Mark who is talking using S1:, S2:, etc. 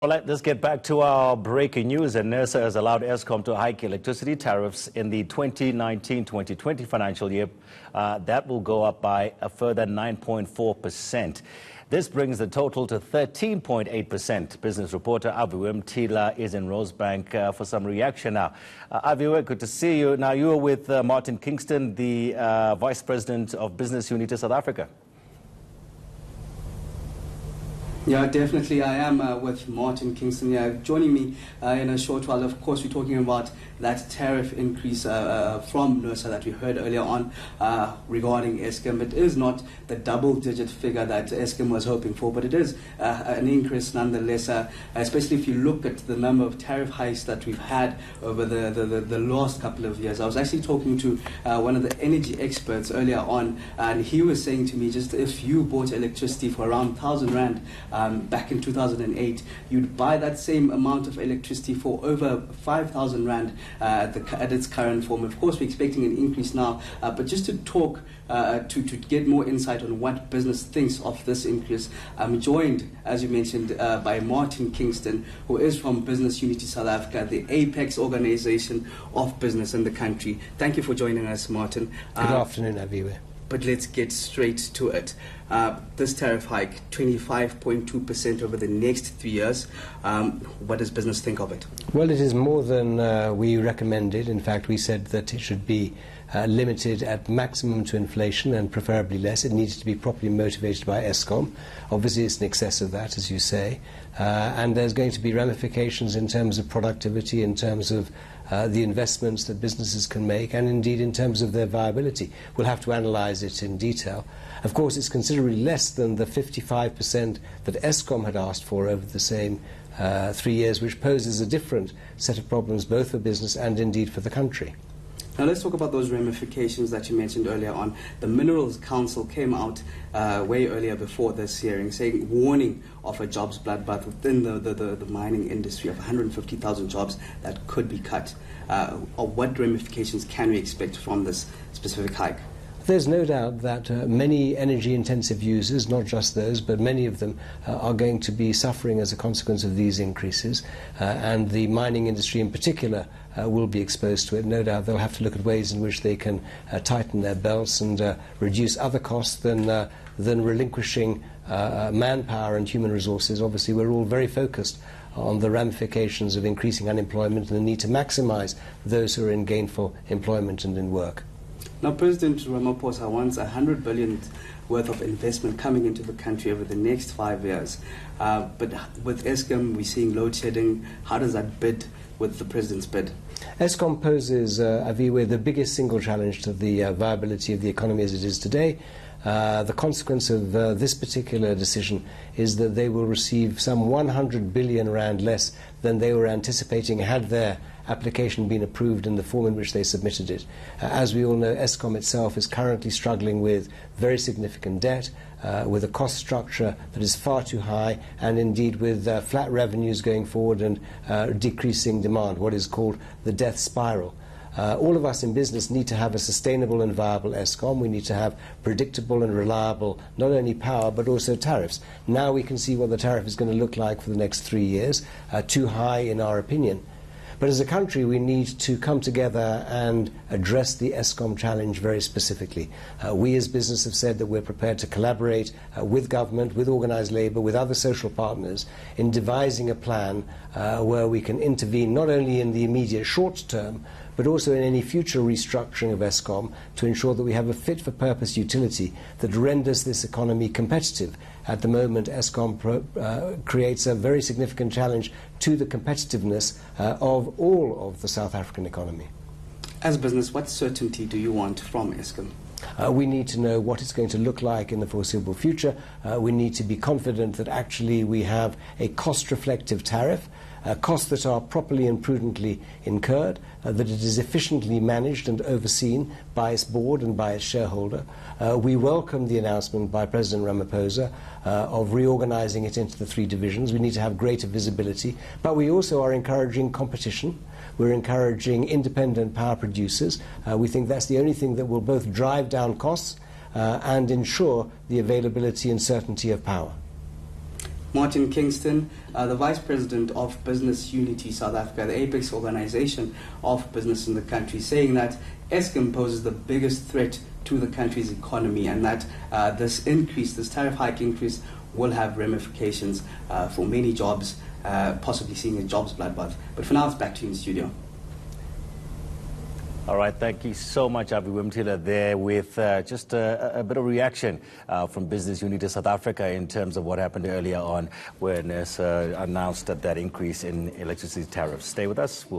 S1: Well, let's get back to our breaking news. And Nersa has allowed Eskom to hike electricity tariffs in the 2019-2020 financial year. That will go up by a further 9.4%. This brings the total to 13.8%. Business reporter Aviwe Mtila is in Rosebank for some reaction now. Aviwe, good to see you. Now, you are with Martin Kingston, the Vice President of Business Unit of South Africa.
S2: Yeah, definitely. I am with Martin Kingston. Yeah, joining me in a short while. Of course, we're talking about that tariff increase from Nersa that we heard earlier on regarding Eskom. It is not the double-digit figure that Eskom was hoping for, but it is an increase nonetheless, especially if you look at the number of tariff hikes that we've had over the last couple of years. I was actually talking to one of the energy experts earlier on, and he was saying to me, just if you bought electricity for around 1,000 Rand, back in 2008, you'd buy that same amount of electricity for over 5,000 Rand at its current form. Of course, we're expecting an increase now, but just to talk, to get more insight on what business thinks of this increase, I'm joined, as you mentioned, by Martin Kingston, who is from Business Unity South Africa, the apex organization of business in the country. Thank you for joining us, Martin.
S3: Good afternoon, Aviwe.
S2: But let's get straight to it. This tariff hike, 25.2% over the next 3 years. What does business think of it?
S3: Well, it is more than we recommended. In fact, we said that it should be limited at maximum to inflation and preferably less. It needs to be properly motivated by Eskom. Obviously, it's in excess of that, as you say. And there's going to be ramifications in terms of productivity, in terms of the investments that businesses can make, and indeed in terms of their viability. We'll have to analyse it in detail. Of course, it's considerably less than the 55% that Eskom had asked for over the same 3 years, which poses a different set of problems both for business and indeed for the country.
S2: Now let's talk about those ramifications that you mentioned earlier on. The Minerals Council came out way earlier before this hearing, warning of a jobs bloodbath within the mining industry of 150,000 jobs that could be cut. What ramifications can we expect from this specific hike?
S3: There's no doubt that many energy-intensive users, not just those, but many of them are going to be suffering as a consequence of these increases, and the mining industry in particular will be exposed to it. No doubt they'll have to look at ways in which they can tighten their belts and reduce other costs than relinquishing manpower and human resources. Obviously, we're all very focused on the ramifications of increasing unemployment and the need to maximize those who are in gainful employment and in work.
S2: Now, President Ramaphosa wants 100 billion worth of investment coming into the country over the next 5 years. But with Eskom, we're seeing load shedding. How does that bid with the President's bid?
S3: Eskom poses, Aviwe, the biggest single challenge to the viability of the economy as it is today. The consequence of this particular decision is that they will receive some 100 billion Rand less than they were anticipating had their application been approved in the form in which they submitted it. As we all know, Eskom itself is currently struggling with very significant debt, with a cost structure that is far too high, and indeed with flat revenues going forward and decreasing demand, what is called the death spiral. All of us in business need to have a sustainable and viable Eskom. We need to have predictable and reliable not only power but also tariffs. Now we can see what the tariff is going to look like for the next 3 years, too high in our opinion. But as a country, we need to come together and address the Eskom challenge very specifically. We as business have said that we're prepared to collaborate with government, with organised labour, with other social partners in devising a plan where we can intervene not only in the immediate short term, but also in any future restructuring of Eskom to ensure that we have a fit-for-purpose utility that renders this economy competitive. At the moment, Eskom creates a very significant challenge to the competitiveness of all of the South African economy.
S2: As business, what certainty do you want from Eskom?
S3: We need to know what it's going to look like in the foreseeable future. We need to be confident that actually we have a cost-reflective tariff, costs that are properly and prudently incurred, that it is efficiently managed and overseen by its board and by its shareholder. We welcome the announcement by President Ramaphosa of reorganizing it into the 3 divisions. We need to have greater visibility, but we also are encouraging competition. We're encouraging independent power producers. We think that's the only thing that will both drive down costs and ensure the availability and certainty of power.
S2: Martin Kingston, the Vice President of Business Unity South Africa, the apex organization of business in the country, saying that Eskom poses the biggest threat to the country's economy, and that this tariff hike increase, will have ramifications for many jobs, possibly seeing a jobs bloodbath. But for now, it's back to you in the studio.
S1: All right, thank you so much, Avi Wimtila, there with just a bit of reaction from Business Unity South Africa in terms of what happened earlier on, where Nersa announced that increase in electricity tariffs. Stay with us.